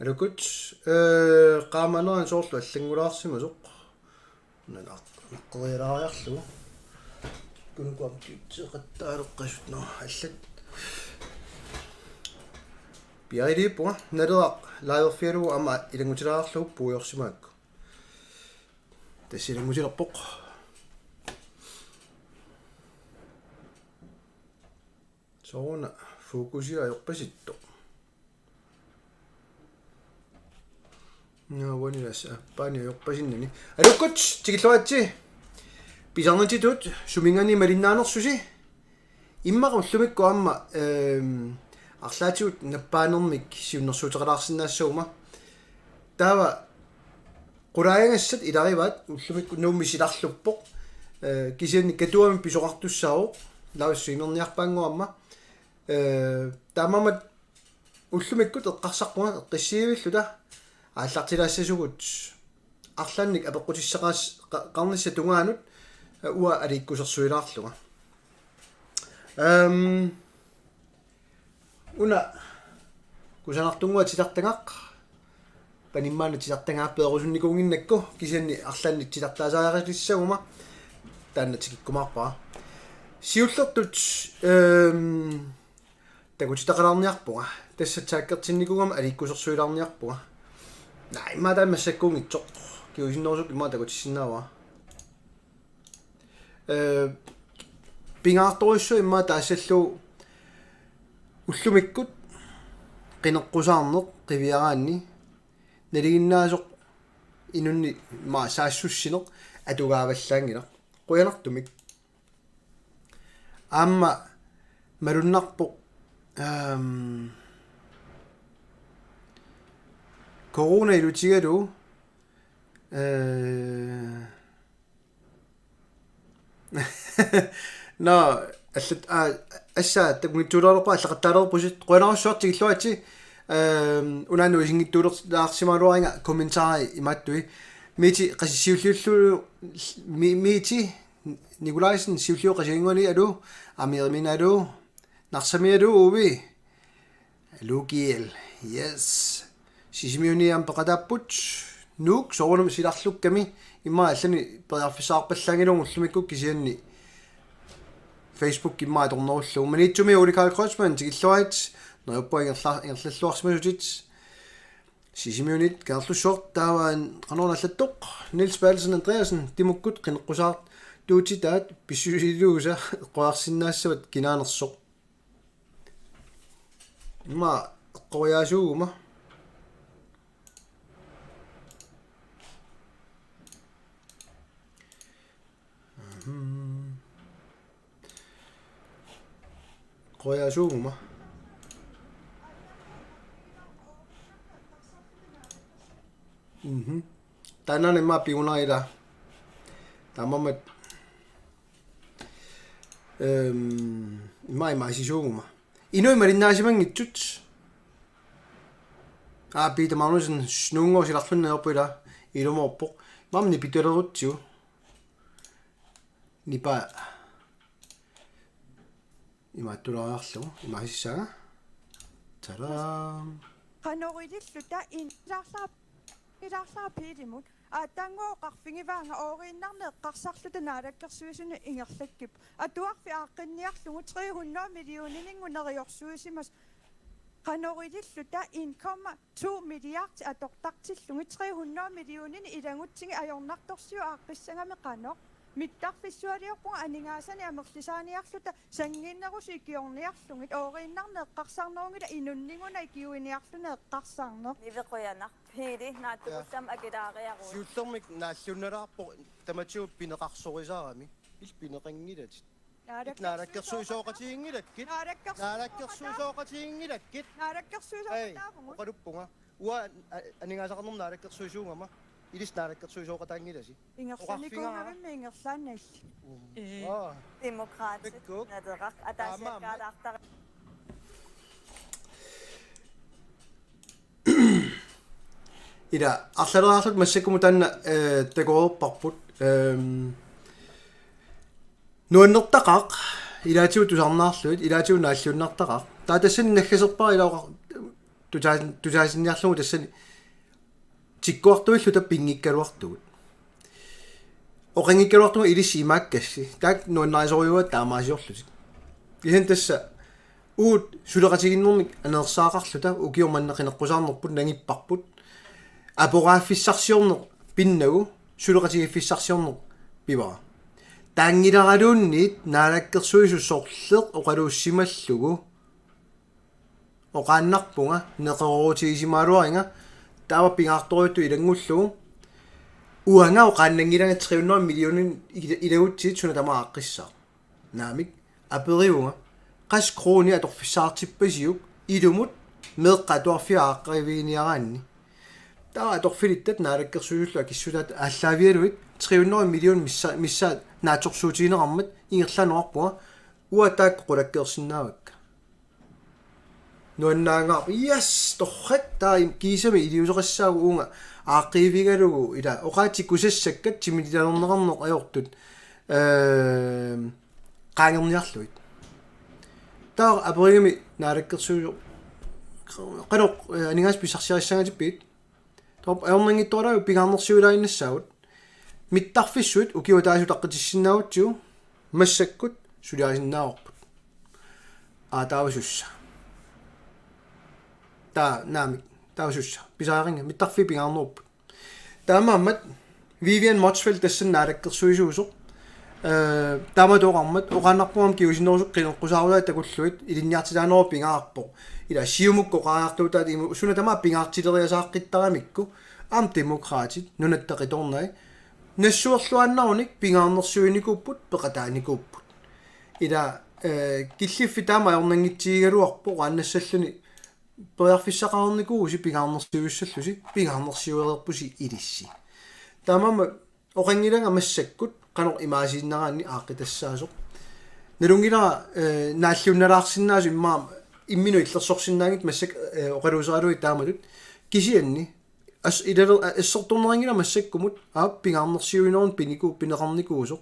Alukut qaamaneraan soorlu allangulaarsimusoq naqqilaariarlu kunukuam kitseqattaaluqqasutno аллат пиарипуа налерaq лаерфиалугу ама илангутилаарлугу пуйорсимаакку тассилангутилерпоқ соона фокусила йорпаситто науанилас аппаани йорпасиннани алуккут тигиллуатси писарнатитут сумингани малиннаанерсуси иммаqa уллумикку аама арлаатигут наппаанермик сиуннэрсуутералаарсинаассуума таава qulaayangassat ilaarivaat уллумикку нуумми силарлуппоq кисианни катуами писоqartussaaru лауссуинерниарпаангуамма таамамат уллумиккут эққарсаққуна эққиссиивиллута ааллартилаассасугут арлаанник апеққутиссақаас қарнисса тунгаанут уа аликкусерсуилаарлуга уна кусанартунгуа тилартангақ паниммаана тилартангааппеерусунникуунгиннакку кисианни арлаанник тилартаасааярилиссагума тааннатикиккумаарпаа сиуллертут такутитақалаарниарпуга тассатсааккертинникугама аликкусерсуилаарниарпуга наимма таамассаккуунгитсоқ киусиннерусук имма такутиссиннаава пингаарторуссу имма таассаллуу уллумиккут qinеққусаарнеқ qivиараанни налигиннаасоқ инунни ма саассуссинеқ атугааваллаангила қуянартумик аама малуннарпоқ корона илутигалу на аллат ассаа такунитсулаарпа аллақаттаалерпусит қуянаруссуартигиллуати унану исингиттуулерлаарсималуаринга комментари иматтуи мити қасиссиуллууллу мити Nikolajsen sivlio qasiingoni alu amirimina alu narsami alu uvi alugiel yes sisimiuni am paqatapput nuuk soornum silarlukkami imma allani periarfisaarpallangilungu ullumikku kisianni Facebook imma tornerullu manitsumi Ulikal Crossman tigilluait neruppa ingerlalluarsimasut sisimiunit kerlussuort taavaan qanornallattoq Niels Balsen Andreasen timukkut qinneqqusaart tuutitaat pissusiluusa qoarsinnaassavat kinaanersoq imma eqqoriaasuuguma qooriaasuuguma tanaan imma piunaila tamamat imma sisuuguma inui marinnaasimanngitsut Peter Magnussen snuungoosilarfunneerpula ilumorpoq mamni pitulerutsiu nipa imattulariarlu imaasissaga tadam qanorililluta ilaarlaa piilimut ааттаангоо орииннарнеэққарсарлута наалаккерсуисуни ингерлаккип атуарфи ааққинниарлугу 300 миллионинингу нериорсуисимас qanorililluta 1,2 milliard атортартиллугу 300 миллионини илангутсиги ajornartorsiu ааqqissangami qanoq миттарфиссуалиорпунга анингаасани амерлисааниарлута сангиннерусу икиорниарлугит орииннарнеэққарсарнерунгила инуннингуна икиуиниарлуна эққарсарнеқ нивеқуянар пили нааттукуссам акилаариару сиуллермик нааллунналаарпо таматиу пинеқарсорисаарами ил пинеқангилат наалаккерсуисооқатиингилаккит наалаккерсуисооқатиингилаккит наалаккерсуисооқатаапугу оқалуппунга уа анингаасақарнерм наалаккерсуисуунгама илис наалаккерсуисооқатаангиласи ингерланикунгавимми ингерлааннал демокраатик надеқақ атаасиаккаалаартар ila арлалаарлут массаккуму таанна такоорпарпут нуаннертақақ илаатиу тусарнаарлуит илаатиу нааллуннартақақ таатассани наггасерпаа илаоқа тусаасинниарлугу тассани тиккуартуиллута пингиккалуартугут оқангиккалуартугу илиссимааккасси таак нуаннаисориуа таамаасиорлусик ихэн тасса уут сулеқатигиннэрник анерсаақарлута укиуманнеқинеққусаарнерпут нагиппарпут апорааффиссарсиорнеқ пиннагу сулеқатигиффиссарсиорнеқ пивара таангилараluunniit наалаккерсуисуссоорлеқ оқалууссималлугу оқааннарпунга неқерорутигисимаалуаринга таава пингаарторуйтту илангуллугу уанга оқааннангилага 300 миллионин илагутсиит суна тамаа аққиссаа наамик апериунга қас крони аторфиссаартиппасиук илумут меэққатуарфиааққаривигиниараанни таа аторфилиттат наалаккерсуйуллуа киссулаат ааллаавиалуит 300 миллион мисса нааторсуутигинеқармат ингерлануарпуга уатаак қулаккерсинаавакка нуаннаангаа yes торрат таа кисами илиусеқассаагу уунга ааққивигалугу ила оқаати кусассаккат тимилилернеқарнеқ аёртут qaangerniarluit таа аперигами наалаккерсуйу qaloq aningaas pisarsiarissagatippiit топ аернангиттуалау пигаарнерсуилаиннассаагут миттарфиссуит укиутаасу таққитиссиннаавутсуу массаккут сулиарисиннааварпут таавасусса таа наами таавасусса писааринга миттарфи пигаарнеруппут таамааммат Vivian Motzfeldt тассан наалаккерсуисуусоқ тааматоқармат оқааннарпуам киусиннерусуқ қинеққусаарулаа такуллуит илинниартилаанеру пингаарпоқ ила сиумукко qaartuutaat иму суна тамаа пингаартилериасааққиттарамикку аам демократит нунаттақиторнай нассуерлуаннаруник пингаарнерсуиникуппут пеқатааникуппут ила киллиффи таама аернангитсиигалуарпо qaanнассаллуни периарфиссақарникууси пингаарнерсуиуссаллуси пингаарнерсуерерпуси илисси таамама оқангилага массаккут qanoq imaasinnaraanni aaqqitassaasoq nalungilara naallunналаарсиннаасу иммаа иммину иллерсорсиннаагит массак оқалуусералуи таамалут кисианни ас илер ассортурнерингила массаккумут пингаарнерсиуинерун пинику пинеқарникуусоқ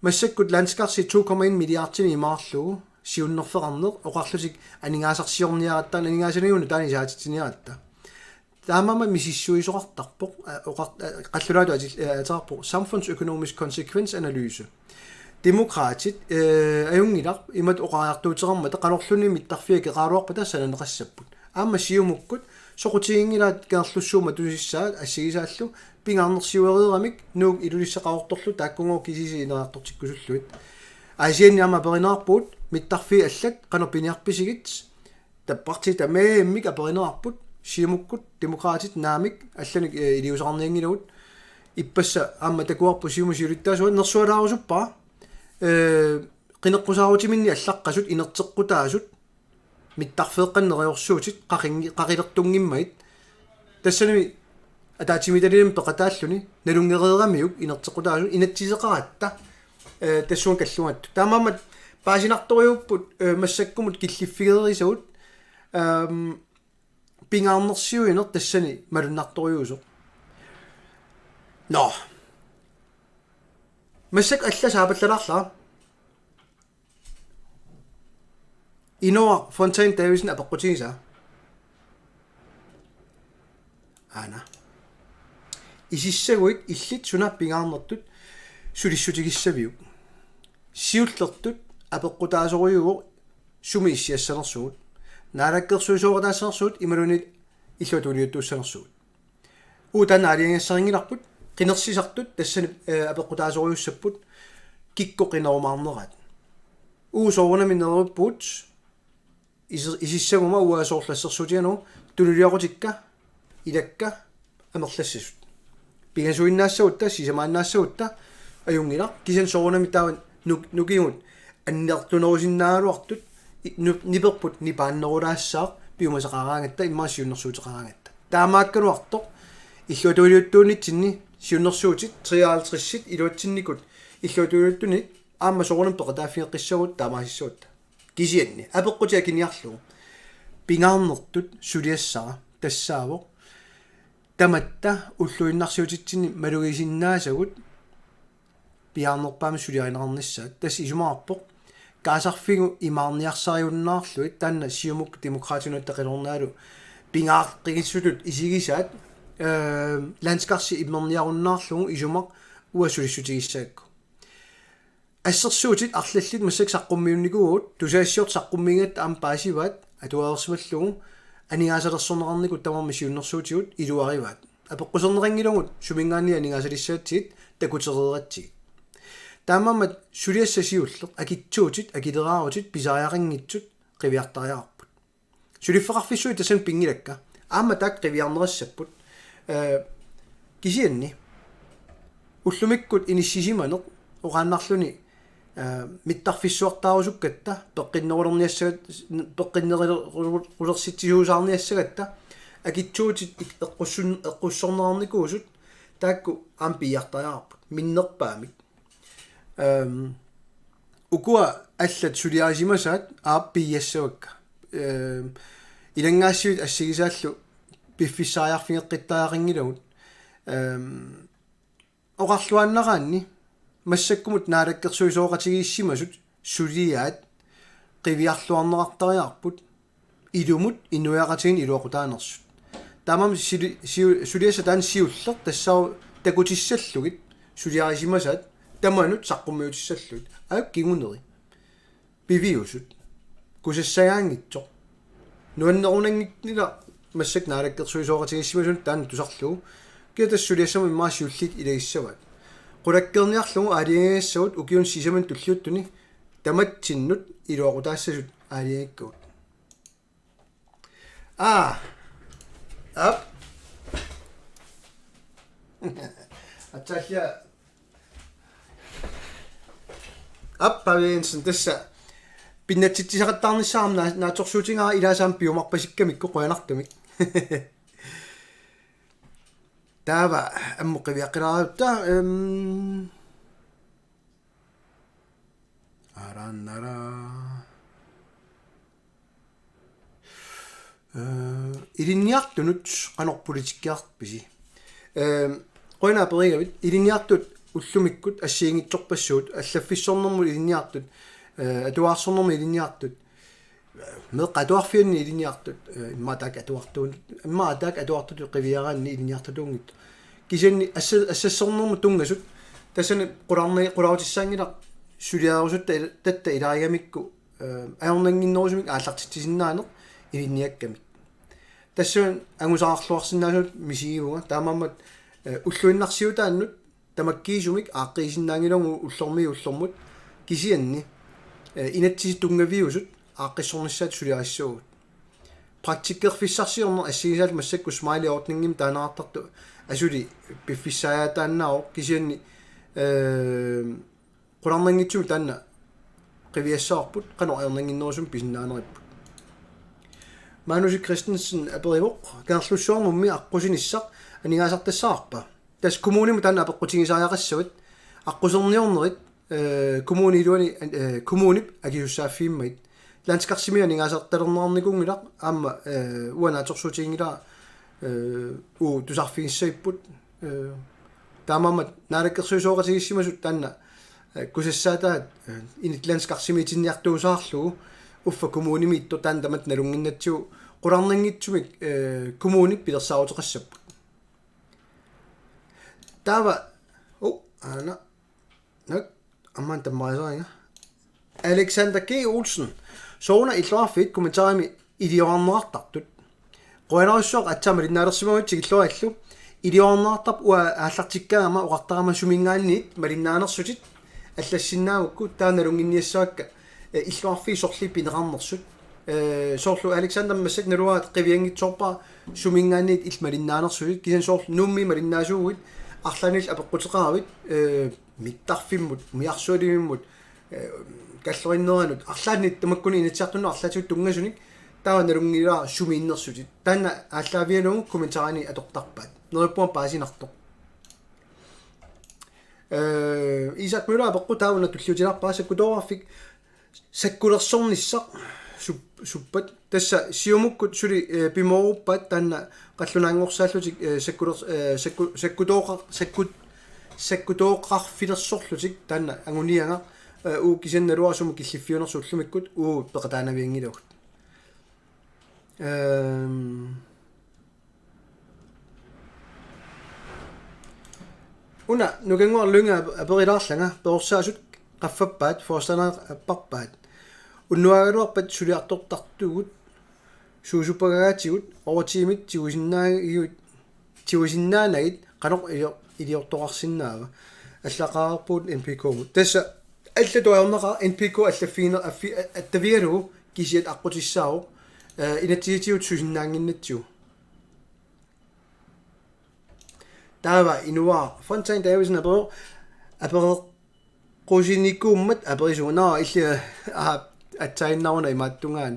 массаккут ландскарси 2,1 миллиардтини имаарлугу сиуннерфеқарнеқ оқарлусик анингаасарсиорниаратта анингаасаниуну таани саатитсиниаратта таамама мисиссуисоқартарпоқ қаллулаату атаарпо samfundsøkonomisk konsekvensanalyse демократит аюнгилар имат оқаартуутерарма тақалорлуни миттарфиа кеқаалуарпата сананеқассаппут аама сиумуккут соқутигингилаат кеерлуссуума тусиссаат ассигисааллу пингаарнерсиуереерамик нуук илулиссақаорторлу тааккунгоо кисиси инераартортиккусуллуит асианниама перинаарпут миттарфи аллат қанерпиниарписигит таппарти тамааммик аперинаарпут сиумуккут демократит наамик алланик илиусаарниангилавут иппасса аама такуарпу сиумусиулиттаасуа нерсуалаарусуппаа qinеққусаарутиминни аллаққасут инертеққутаасут миттарфеэққаннериорсуутит қақилертунгиммаит тассанами атаатимиталилим пеқатааллуни налунгереерамиук инертеққутаасут инатсисеқаратта тассуан каллугатту таамаамат паасинарториуппут массаккумут киллиффигерисагут пингаарнерсиуинер тассани малуннарториусоқ но массак алласаапаллалаарлаа инуа Фонтейн Дависен апеққутигиса ана исиссагуит иллит суна пингаарнертут сулиссутигиссавиук сиуллертут апеққутаасориуго суми иссиассанерсуут наалаккерсуисоорнаассерсуут ималунит иллутулиуттууссанерсуут уутана алиангиссарингиларпут qinерсисартут тассани апеққутаасориуссаппут киккоқинерумаарнерат уусоорнаминнеруппут исиссагума уасоорлассерсутиану тулулиақутикка илакка амерлассисут пигасуиннаассагутта сисамааннаассагутта аюнгила кисан соорнами тааван нукигут аннертунерусиннаалуартут ниперпут нипааннерулаассаа пиумасақараангатта иммаасиуннерсуутеқараангатта таамааккалуарто иллуатулиуттуунитсинни сиуннерсуутит 53-сит илуатсинникут иллуатулиуттуни аама соорнам пеқатааффиеққиссагут таамаасиссуутта кисианни апеққутиа киниарлугу пингаарнертут сулиассара тассаавоқ таматта уллуиннарсиутитсини малугисиннаасагут пиаарнерпаами сулиаринеқарниссаат тасс исумаарпоқ kaasarfigu imaarniarsariunnaarluit taanna siumuk demokraatinutaqilornaalu pingaaqqigissulut isigisaat landskarsi immerniarunnaarlugu isumaq uasulissutigissakku ассерсуутит арлаллит массак саққуммиунникуут тусаассиорт саққуммингат аам паасиваат атуаерсималлугу анигаасалерсорнеқарникут тамарми сиуннэрсуутигут илуариваат апеққусернеқангилугут сумингаанни анигаасалиссаатсигит такутерератсигит таамамат сулиассасиуллеқ акитсуутит акилераарутит писаариангитсут қивиартариарпут сулиффеқарфиссуи тасан пингилакка аама таак қивиарнерассаппут кисианни уллумиккут иниссисиманеқ оqaannарлуни миттарфиссуартаарусуккатта пеққиннерулерниассагат пеққиннерулерситсиусаарниассагатта акитсуутит эққуссорнеарникуусут таакку аам пиартариарпут миннерпаамик укуа аллат сулиаасимасаат ааппиассавакка илангаассиут ассигисааллу пиффиссааярфингеққиттаарингилагут оқарлуаннараанни массаккумут наалаккерсуисооqatigiissimasut сулиаат qivиарлуарнеқартариарпут илумут инуяqatigin илуақутаанерсут таамам сулиаса таан сиуллер тассаа такутиссаллугит сулиарисимасаат таманут саққуммиутиссаллут аак кигунери пивиусут кусассагаангитсо нуаннерунангитнила массак наалаккерсуисооqatigiissimasut таан тусарлугу киатассулиассама иммаасиуллит илагиссават qulakkerniarlugu aaliangassavut ukiun sisaman tulliuttuni tamattinnut iluaqutaassasut aaliangakkuut ап атсалля аппавиинсен тасса пиннатситсисақаттаарниссаарам нааторсуутингаа илаасаам пиумарпасиккамикку қуянартумик таава аммоқивиаққиларуутта араннара илинниартунут қанорполитиккиарписи қойна перигавит илинниартут уллумиккут ассиингитсорпассуут аллаффиссорнэрму илинниартут атуаарсорнэрму илинниартут меқатуарфианни илинниартут иммаатаак атуартуун иммаатаак атуартут қивиараанни илинниартутуунгит кисанни ассассорнэрму тунгасут тассани қулаутиссаангила сулиаарусут татта илааригамикку аорнангиннерусумик ааллартитсиннаанеқ илинниаккамик тассуун ангусаарлуарсинаасут мисигивуга таамаамат уллуиннарсиутааннут тамаккиисумик ааққисиннаангилугу уллормут кисианни инатсис тунгавиусут ааққиссорниссаат сулиариссуугут практиккерфиссарсиорнер ассигисаал массакку смайли орднингим таанаартарту асули пиффиссааяатааннао кисианни qulарнангитсуу таанна qivиассаарпут qanoqernerngиннерусум писиннаанериппут Manusi Christensen aperimok kaarlussuarmummi aqqusинissaq anigaasartassаарpa tas kommunimu taanna apeqqutigisariaqassavit aqquserniornerit kommuni iluani kommunip agiussaaffiimmait landskarsimi anigaasartalernerarnikungilaq aamma uanaatorsuutiingila tusarfigissaipпут таамамат наалаккерсуисооqatigissimasut таанна кусассаатаат инит landskarsimiitinniartuusaarlugu уффа коммуними итто таандамат налунгиннатсуу qulарнангитсумик коммунип пилерсаавутеқассаппут таава ана нак амман таммаасаинга Alexander G. Olsen соуна иллуарфит комментарими илиорнеартартут qуанаруссоқ атсамалиннаалерсимагутсиг иллуааллу илиорнеартарп уа ааллартиккаама уқартарама сумингаанниит малиннаанерсутит аллассиннаавукку тааналунгинниассаакка иллуарфи сорли пинеқарнерсут соорлу Александр массак налуаат қивиангитсорпа сумингаанниит илмалиннаанерсуит кисан соорлу нумми малиннаасуугит арланил апеққутеқаравит миттарфиммут миарсуалимиммут каллориннеранут арлаанит тамаккуни инатсиартунна арлаатиут тунгасуник таава налунгилаа сумииннерсутит таанна ааллаавиалугу комментарани атортарпаат нериппуан паасинартоқ Isaac Møller апеққу таавна туллиутиларпаасакку тоораффик саккулерсорниссақ суппат тасса сиумуккут сули пимооруппаат таанна қаллунаангорсааллутик саккутооқарфилерсорлутик таанна ангуниага у кисенналуарсума киллиффиунерсууллумиккут уу пеқатаанаавиангилугут уна нукангуарлунга аперилаарлага перорсаасут qaffappaat forstana apparpaat unnuagaluarpat suliartortartugut suusupagaatigut overtimit tiusinnaanagit qanoq iliortoqarsinnaava allaqaarpuut NPK-mut tassa allatuarnerqa NPK allaffiiner attavigalugu kisiat aqqutissaaru inatiitiut suusinnaanginnatsiu taava inuaa Fontaine Davison apero qusinikummat aperisuunaa illia atsainnauna imaattungaan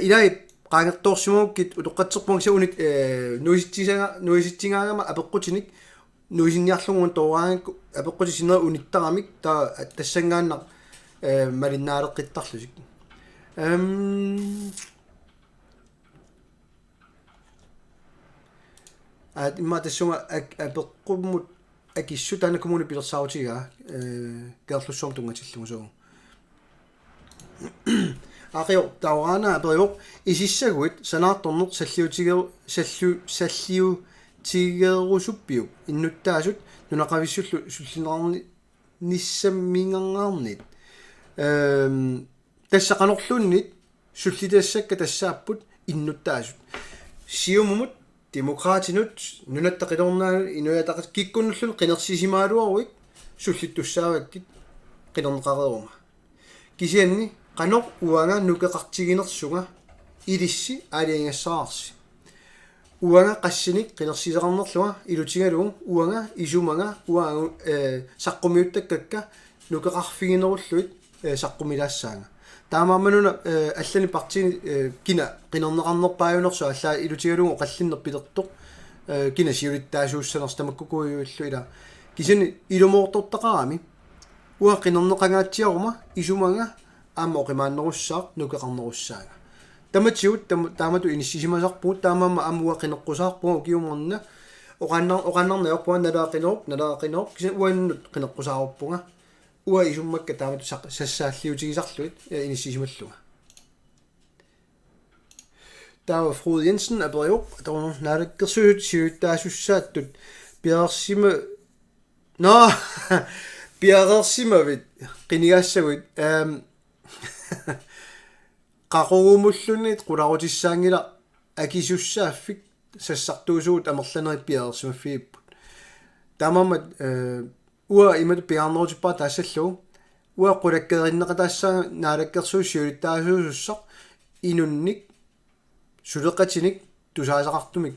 ilai qaangertorsimuukkit utoqqatserpungsa unit nuisitsingaagama apeqqutinik nuisinniarlunguun toraangakku apeqqutissinera unittaramik taa tassangaannaq malinnaaleqqittarlusik imma tassunga apeqqummut akissut anakumuni pilersautiga kerlussorm tungatillugu soo aqio taurana aperiuq isissaguit sanaartorneq salliutigerusuppiuk innuttaasut nunaqavissullu sullinerarni nissammingarngarnit тассақанерлуннит суллитаассакка тассааппут иннуттаасут сиумумут демократинут нунаттақилорнаа инуятақат киккуннуллун қинерсисимаалуаруик суллиттуссааваккит қинернеқарерума кисианни qanoq uanga nukeqartiginersuga ilissi aliangassаарsi uanga qassinik qinersiseqarnerluga ilutigalugu uanga isumanga uanga saqqummiuttakkakka nukeqarfiginerulluit saqqumilaassaaga таамаамануна аллани партини кина qinернеқарнерпааюнерсу аллаа илутигалугу qallinnerpilertoq кина сиулиттаасууссанерс тамаккукуйуиллу ила кисини илумоортортақарами уа qinернеқангаатсиарума исумага аама оқимааннерусsaa нукеқарнерусsaага таматсиут таамату иниссисимасарпугут таамаама амуа qinеққусаарпугу киумерна оқаннарнаёрпуа налаақинеруп киса уаннут qinеққусааруппуга уа исуммакка таамату сассааллиутигисарлуит иниссисималлуга таава Frode Jensen апериоқ атор наалаккерсуут сиуттаасуссааттут пиарсима пиарерсимавит qinigassagут qaqugumullunnit qularutissaangila akisussaaffik sassartuusuut amerlanerit piaersimaffiipput taamammat уа имат пиарнерутиппаа таассаллугу уа qulakkerinneqataassaa naalakkersuussiulittaasuusussaq inunnik сулеқатиник тусаасақартумик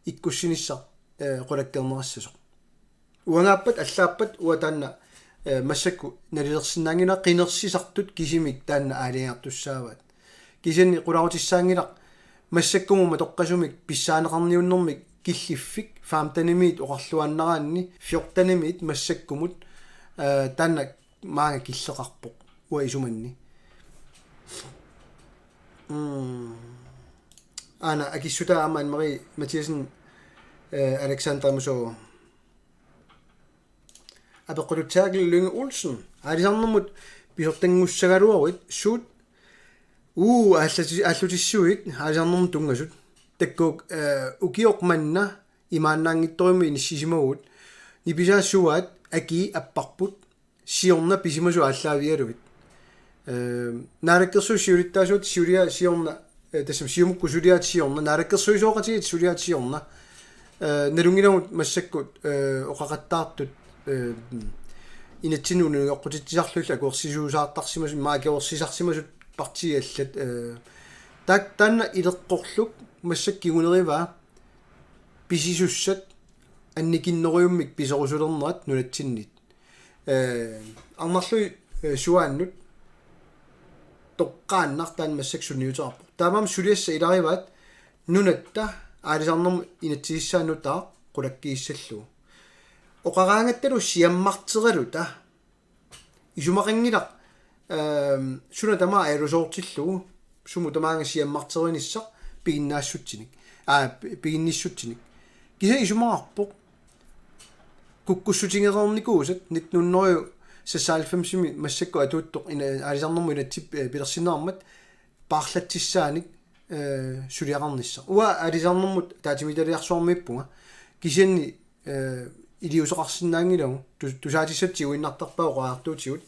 иккуссинissaq qulakkernerassasoq уангааппат аллааппат уа таанна массакку налилерсинаангина qinерсисартут кисимик таанна аалиангартуссаават кисинни qularutissaangilaq массаккумума тоққасумик писсаанеқарниуннэрмик киллиффик фаамтанимиит оқарлуаннараанни фиортанимиит массаккумут таанна маага киллеқарпоқ уа исуманни ана акиссута аман мари Матиасен Александр Мусо апеққулутсаагил Лynge Olsen алисарнэрмут писортангуссагалуаруит суут аллутиссуит алисарнэрмут тунгасут таккук укиоқманна имааннаангитторими иниссисимагут ниписаассуаат аки аппарпут сиорна писимасу аллаавигалугит наалаккерсуу сиулиттаасуут сиулиа сиорна тассам сиумукку сулиаат сиорна наалаккерсуисооқатигит сулиаат сиорна налунгиламут массаккут оқақаттаартут инатсинуну оққутитсарлулла акуерсисуусаартарсимас маакиорсисарсимасут партиаллат так танна илеққорлук массаккигунерива писисуссат анникиннеруйуммик писерусулернерат нулатсиннит арнарлуи суааннут тоққааннартаан массаксуниутеқарпу таамаам сулиасса илариваат нунатта аалисарнерм инатсигиссааннутаа qulakkiissalluu оқараангатталу сиаммартералута исумақингилақ суна тамаа аерусоортиллугу суму тамаанга сиаммартериниссақ пигиннаассутсиник пигинниссутсиник киса исумаарпоқ куккуссутингерерникуусат 1900 сассаалфамсими массакку атуутто ина алисарнэрму инатсип пилерсинаармат paarlatsissaanik suliaqarnissa uа алисарнэрмут таатимиталиарсуармиппунга кисианни илиусеқарсинаангилагу тусаатиссатси уиннартарпаа оqaартуутигут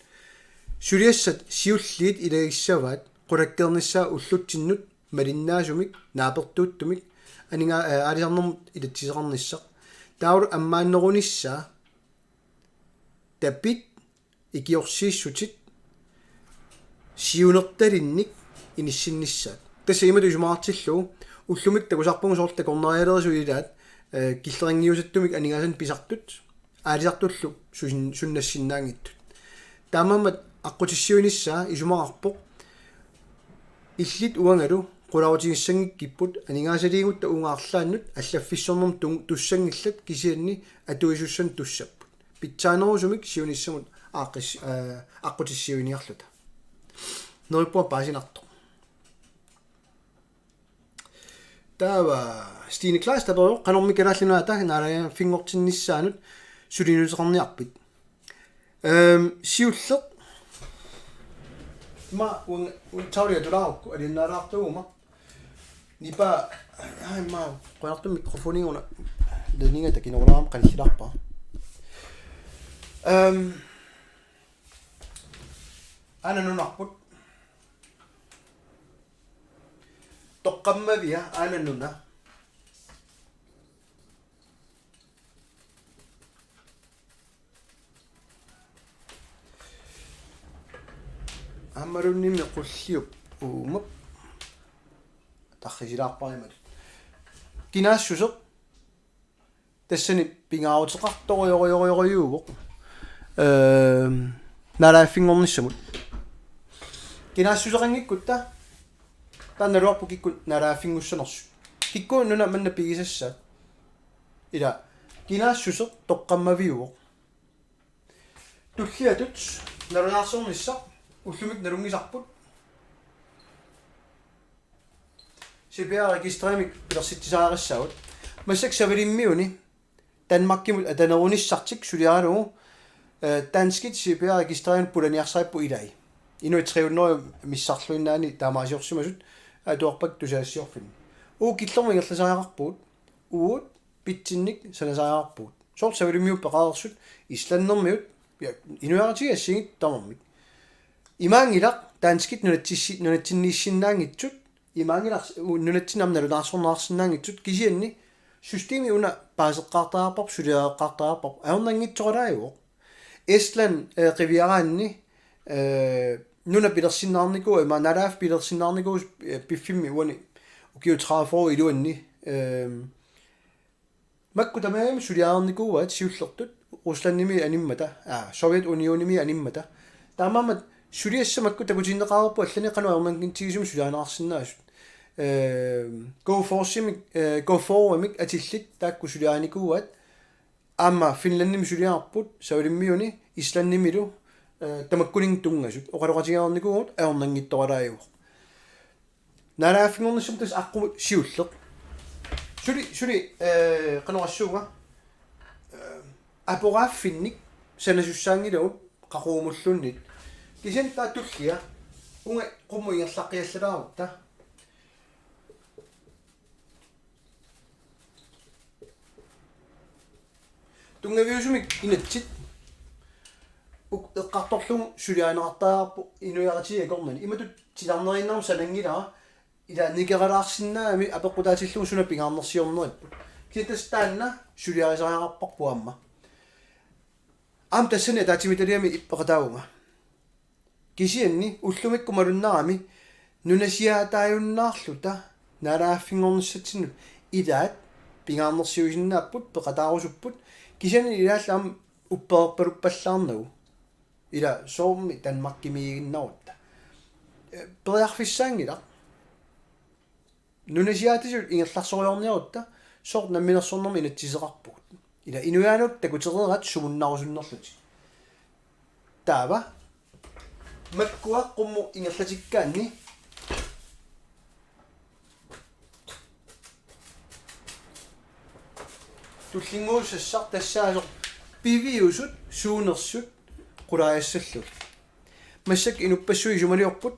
сулиассат сиуллиит илагиссаваат qulakkeernissaa уллутсиннут малиннаасумик наапертууттумик анинга алисарнэрмут илатсисеқарниссақ таавар аммааннерунissaa тапит икиорсииссутит сиунерталинник иниссиннissaат тасса имату сумаартиллу уллумик такусарпугу соорта корнериалерсуилаат киллерингиусаттумик анигаасан писартут аалисартуллу суннассиннаангиттут таамамат аққутиссиунissaa исумақарпоқ иллит уангалу qulautigissangikkipпут анигаасалиигутта унгаарлааннут аллаффиссорнэрм туссангиллат кисианни атуисуссан туссаппут питсаанерусумик сиуниссамут ааққис аққутиссиуниарлута нориппуа паасинарто таава Stine Kleis табоо канормикалааллунаата наалаа фингортиннissaанут сулинусеқарниарпит сиуллеқ ма un taulia duraukku alinaaraartuuma nipa ma qanartu mikrofoninuna leningata kinolaam qanillarpa ana nunarput toqqammavia ana nuna аммарунними qulliup uumup таррисилаарпаримат кинаассусеq тассани пингаавутеқарториориориориуувоq налааффингорниссамут кинаассусеқангиккут таанналуарпу киккут налааффингуссанерсу киккуу нуна манна пигисасса ила кинаассусеq тоққаммавиувоq туллиатут налуаарсорнisса уллумик налунгисарпут CPR регистреемик пилерситсаариссагут массак савалиммиуни Danmarkimut атанерунissартик сулиаралугу танскит CPR регистреен пуланиарсаиппу илай инуи 300 миссарлуиннаани таамаасиорсумасут атуарпак тусаассиорфин уу киллерми ингерласаариақарпуут уут питсинник санасаариақарпуут сорт савалиммиу пеқаерсут исланнэрмиут инуаратигассигит тамармик имаангилақ танскит нунатсиннииссиннаангитсут имаангилақ нунатсинамналунаарсорнаарсинаангитсут кисианни системи уна паасеққартаарпарп сулиаеққартаарпарп аернангитсоқалааюоқ Estland qiviraanni nuna pilersinnаарniku ima nalaaf pilersinnаарniku piffimmi uani ukiu 30 år iluanni makku tamaam suliaarnikuuat siullertut Russlandnimi animmata Soviet Unionimi animmata taamammat suliassa makku takutinneqaarpu allani qanu aermankintigisum suliaanaarsinnaasut go forward atillit taakku suliaanikuuat amma Finlandnimi suliaarput savalimmiuni Islandnimilu tamakkuning tungasut oqaloqatigaarnikuut aornangittoqalaayuq nalaaffingornissum tas aqqumut siulleq suli qanoqassuuga aporaaffinnik sanasussaangilagut qaquumullunnit kisian taatullia unga qummu ingerlaqiallalaarutta tungaviusumik inatsit eqqartorlum suliaanerartaarpu inuiaratiakornani imatut tilarnerinnarum sanangilaa ila nikeralaarsinnaami apeqqutaatillugu suna pingaarnersiornerippu kitastaanna suliarisariaqarparpu amma am tassani taatimitaliami ippeqataunga kisianni ullumikku malunnarami nunasiaataajunnaarluta nalaaffingornissatinut ilaat pingaarnersiusinnapput peqataarusupput kisianni ilaallaam uppeerpaluppallarnagu ila soormi Danmarkimiiginnarutta periarfissaangila nunasiaatisul ingerlarsoriorniarutta sort namminersornermi inatsiseqarpugut ila inuyaanut takutereerat sumunnarusunnerluti taava makkua qummu ingerlatikkaanni tullinguusassar tassaasoq piviusut suunersut qulaayassallul масsak инуппассуи сумалиорпут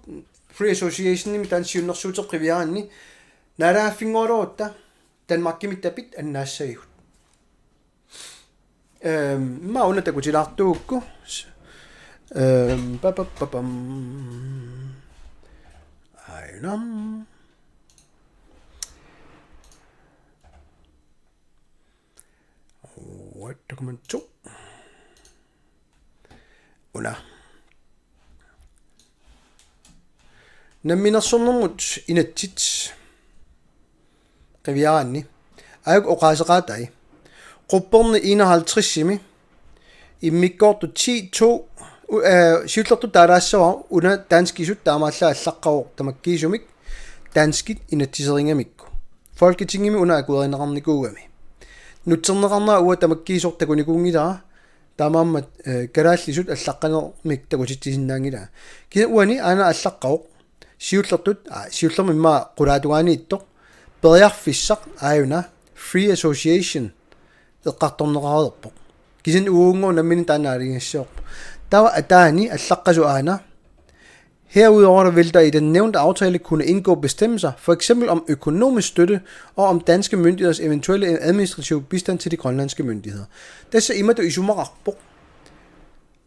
free association ними таансиуннэрсуутеқ қивиаранни налааффингоолоруутта Danmarkimit tapit annaassagиут мауна такутилаартуукку папапапам айнам what document 2 уна намминерсорнэрмут инатсит qivиаранни аюк оқаасеқаатай qupperni 51-сими иммиккоорту 10-2 сиуллерту таалаассава уна данскисут таамаалла аллаққавоо тамаккиисумик данскит инатсисерингамикку folketingimi уна акуеринеқарникуугами нутсернеқарнаа уа тамаккиисор такуникуунгилаа таамааммат калааллисут аллаққанермик такутитсисиннаангилаа кина уани ана аллаққавоо сиуллертут сиуллерми имма qulaatugaaniittoq periarfissaq aayuna free association eqqartorneqaruerpoq kisin uungo nammini taanaalingissooq tawa ataani allaqqasu aana herudover vil der i den nævnte aftale kunne indgå bestemmelser for eksempel om økonomisk støtte og om danske myndigheders eventuelle administrative bistand til de grønlandske myndigheder. Dessa imadu isumararpoq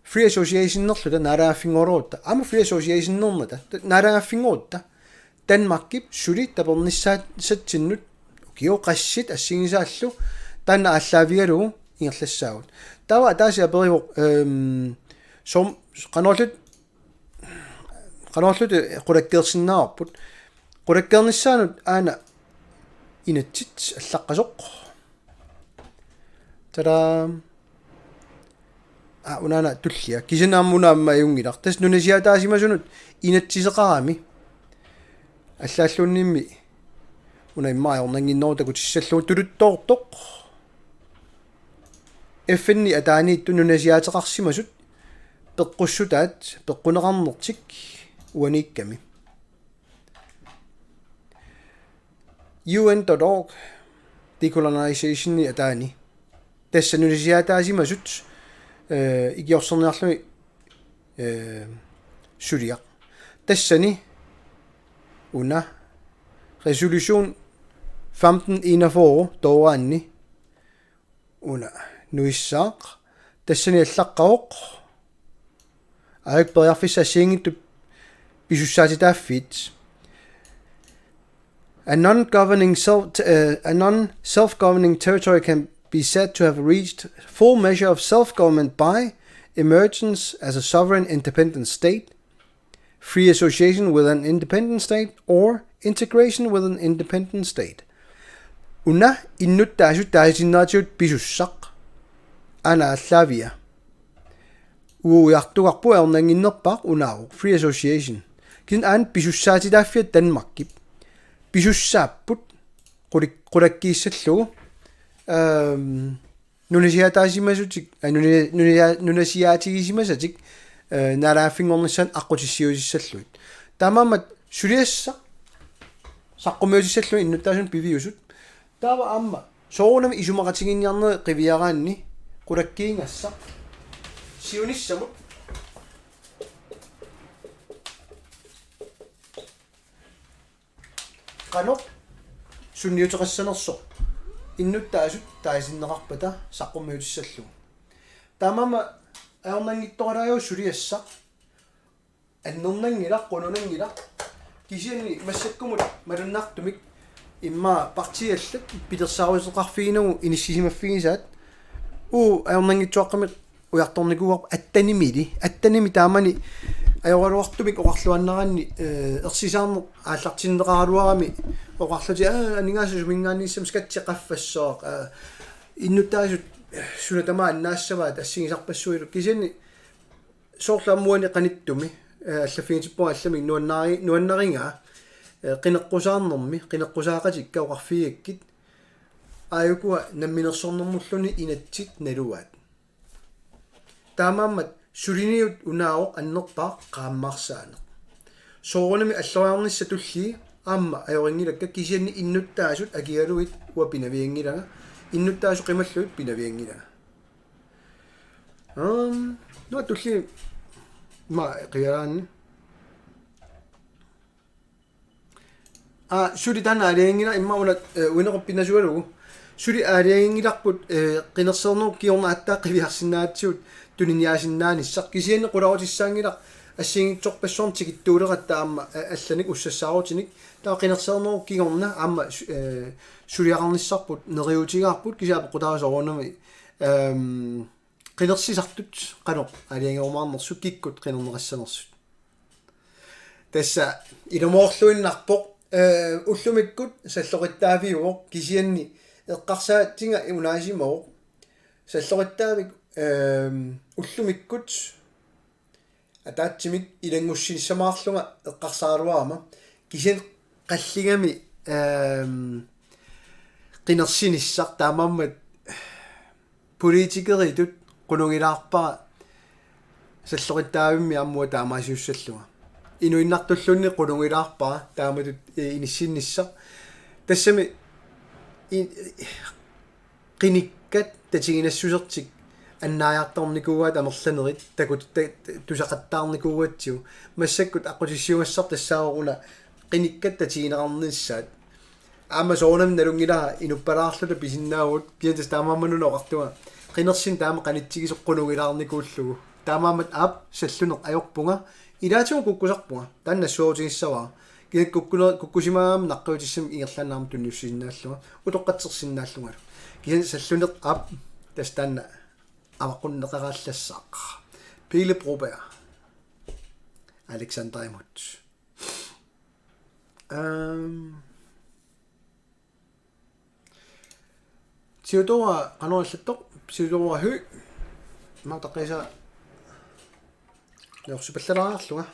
free association nerluta naraafingoruutta ama free association nermata naraafingoutta Danmarkip suli tapernissaatinnut kio qassit assingisaallu tanna allaavigalu ingerlassaavut tawa ataasi aperivo som qanorlut qulakkeersinnaarput qulakkeernissaanut aana inatsit allaqqasoq tada unana tullia kisinaammunaamma ayungilar tas nunasiataasimasunut inatsiseqarami аллааллууннимми уна иммаайорнангиннорутаку тиссаллуу тулутторторқ FN-ни атааниитту нунасиаатеқарсимасут пеққуссутаат пеққунеқарнертик уаниикками UN.org decolonization-ни атаани тасса нунасиаатаасимасут игиорсерниарлуми сулиақ тассани una resolution 1541 dooraanni una nuissaaq tassani allaqqaoq aak periarfissaasiingittu pisussaatitaaffit a non-self-governing territory can be said to have reached full measure of self-government by emergence as a sovereign independent state, free association with an independent state, or integration with an independent state. Una innut taasut taasinnaatisut pisussaq ana allavia. Ujartuarpu ernaanginnerpaq unaaru free association. Kin aan pisussaatitaaffia Danmarkip. Pisussaaput qulakkiissallugu nunasiataasimassutik nunasiaatigisimasitik nalaaffingornissan aqutissiusissalluit taamammat suliassa saqqumuusissallu innuttaasun piviusut taava amma soorunami isumaqatiginniarne qiviaraanni qulakkiingassa siunissamut qanoq sunniuteqassanerso innuttaasut taasinneqarpata saqqumuusissallu taamamma аернангитторалаажу сулиассақ аннернангила qununangila кисиани массаккумут малуннаартумик имма партиаллат питерсааруисеқарфигинагу иниссисимаффигисаат аернангитсуаққамит уярторникуарп аттаними таамани аёралуартумик оқарлуаннаранни ерсисаарне ааллартиннеқаралуарами оқарлути анингаасу сумингаанниссам скатсеқаффассоақ иннутаасут сунатама аннаассаваат ассигисарпассуилу кисиани соорламмуани qaниттуми аллаффигитиппуа аллами нуаннарингаа qinеққусаарнэрми qinеққусаақатикка оқарфигаккит ааюкуа намминерсорнэрмуллуни инатсит налуаат таамааммат сулиниут унаавоқ аннерпаа qaammaarsaane соорунами аллориарнисса тулли аама аёрингилакка кисиани иннуттаасут акигалуит уа пинавиангилага иннуттаасу qimallуит пинавиангилага No tulli ma qiyaraan suri tana areengina imma una wineqoppinasualugu suri areengilaqput qinersernu kiorna attaa qiviarsinaatsiut tuniniasinnaanissaq kisianne qularutissaangilaq ассигитсорпассуарн тикиттуулератта аама алланик уссассаарутиник таа qinерсернеру кигорна аама сулиақарниссарпут нериутигаарпут кисаапа qutaasорунами qinерсисартут qano алиангеормаарнерсу киккут qinернерассанерсут тасса илумоорлуиннарпоқ уллумиккут саллоқиттаавиуоқ кисианни эққарсаатинга унаасимоо саллоқиттаавик уллумиккут атаатсимик илангуссиссамаарлунга эққарсааруаама кисен қаллигами qinерсиниссар таамааммат политикеритут qulungilаарpaa саллоқиттаавимми аммуа таамаасиуссаллуга инуиннартуллунни qulungilаарpaa тааматут иниссинниссар тассами qinikkat татигинассусертик аннааярторникуугаат амерланерит такут тусақаттаарникуугатсиу массаккут аққутиссиугассар тассааруна qinikkat татигинеқарниссаат аама соонам налунгилаа инуппалаарлута писиннаагут киантас таамааммануно оқартуа qinерсин таама qanitсигисоққунугилаарникууллугу таамаамат аап саллунеқ аёрпунга илаатигу куккусарпунга тааннассуорутигиссаваа киак куккусимаам наққиутиссам ингерлаанаарм тунниуссиннааллуга утоққатсерсиннааллунгалу киан саллунеқ аап тастаанна аваққуннеқарааллассаақ Pele Broberg Alexander Imut Theodora qanorallattoq Theodora Hø maaqtaqisa nersupallalararluga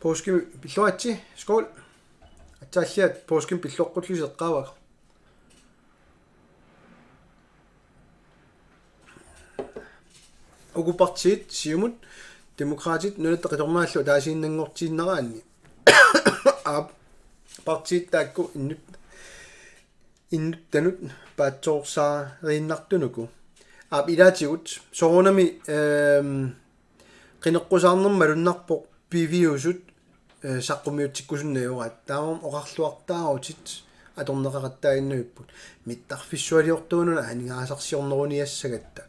påskim pilluatsi skål ataalliat påskim pilluoqqulluseqqaavaq Ugupartiit siumut demokraatit nunattaqatormaallu taasiinnangortiinneraanni aap partiit taakku innuttanut paatsoorsaa riinnartunuku aap ilaatigut soorunami qineqqusaarnermalunnarpoq piviusut saqqummiutsikkusunnajurat taamam oqarluartaarutit atorneqaqattaaginnuipput mittarfissualiortuununa aningaasarsiorneruniassagatta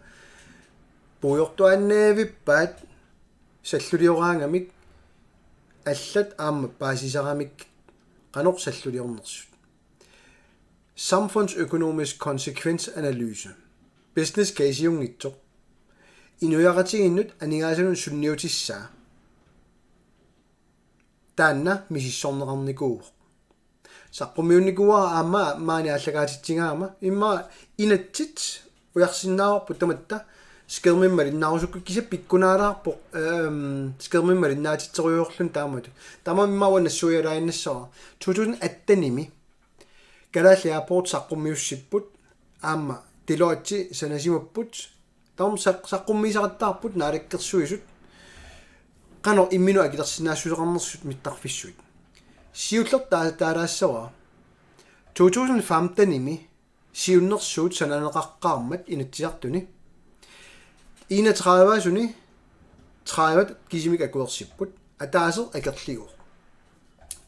puujortuanneevippaat sallulioraagamik аллат аама паасисарамик qanoqsalluliornersut samfundsøkonomisk konsekvensanalyse business case iungitsoq inuyaqatiginnut aningaasanun sunniutissaa taanna misissorneqarnikuuq saqqummiunnikuua aama maani allagaatitsingaama imma inatsit ujarsinnaarput tamatta skirmimmalinnaarusukku kisa pikkunaalaarpoq skirmimmalinnaatitseruyuorlun taamatu tamamimmawan nassuialainnassara 2018nimi Kalaalli airport saqqummiussipput aama tiloatsi sanasimapput taum saqqummiisaqattaarput naalakkersuisut qano imminu akilersinnaassuseqarnersut mittarfissuit siullertaa taalaassara 2015nimi siunnersuut sananeqaqqaarmat inatsisartuni 31suni 30 kisimik akuersipput ataaser akerliuq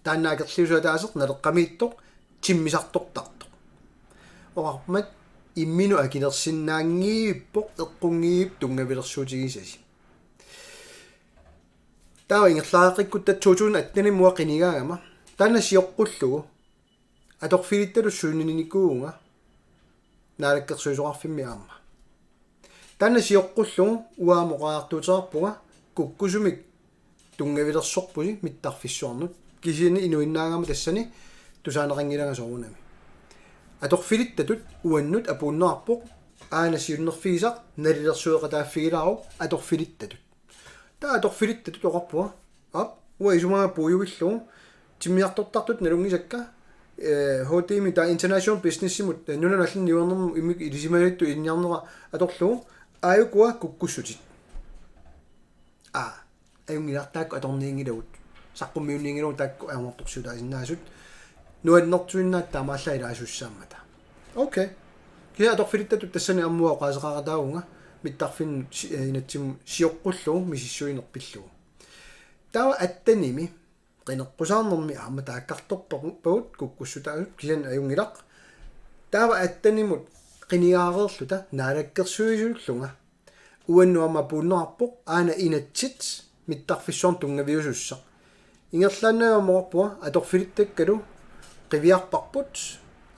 taanna akerliusu ataaser naleqqamiittoq timmisartortartoq oqarmat imminu akilersinnaangiippoq eqqungiip tungavilersuutigisasi tawa ingerlaaqikku tat 2018 mua qinigaagama taanna sioqqullugu atorfilittalu suuninikuunga naalakkersuisuqarfimmi aamma taanna sioqqullugu uaamoqaartuutearpunga kukkusumik tungavilersorpusi mittarfissuarnut kisiini inuinnaagama tassani tusaaneqangilanga sorunami atorfilittatut uannut apuunnerarpoq aana siunnerfiisaq nalilersueqataaffigilaaru atorfilittatut taa atorfilittatut oqarpuga ap ua isumaa puuyuvillugu timmiartortartut nalungisakka HTM ta international business simut nunanallin niuernermu immik ilisimaalittu inniarnera atorlugu aayukua kukkussutit ayungilartaakku atorniingilagut saqqummiunniingilagut taakku aamortorsuutaasinnaasut nuannertuinnaat taamaalla ilaasussaamata okay kia atorfilittatut tassani ammua qaasaqaqataunga mittaqfin inatsim siorqullu misissuinerpillugu tawa attanimi qineqqusаарnermi aama taakkartorpagut kukkussutaasut kisan ajungilaq tawa attanimut qiniaareerluta naalakkersuisullunga uannuama puunnerarpoq aana inatsit mittaqfissuarn tungaviusussa ingerlaannagamorpua atorfilittakkalu qiviarparput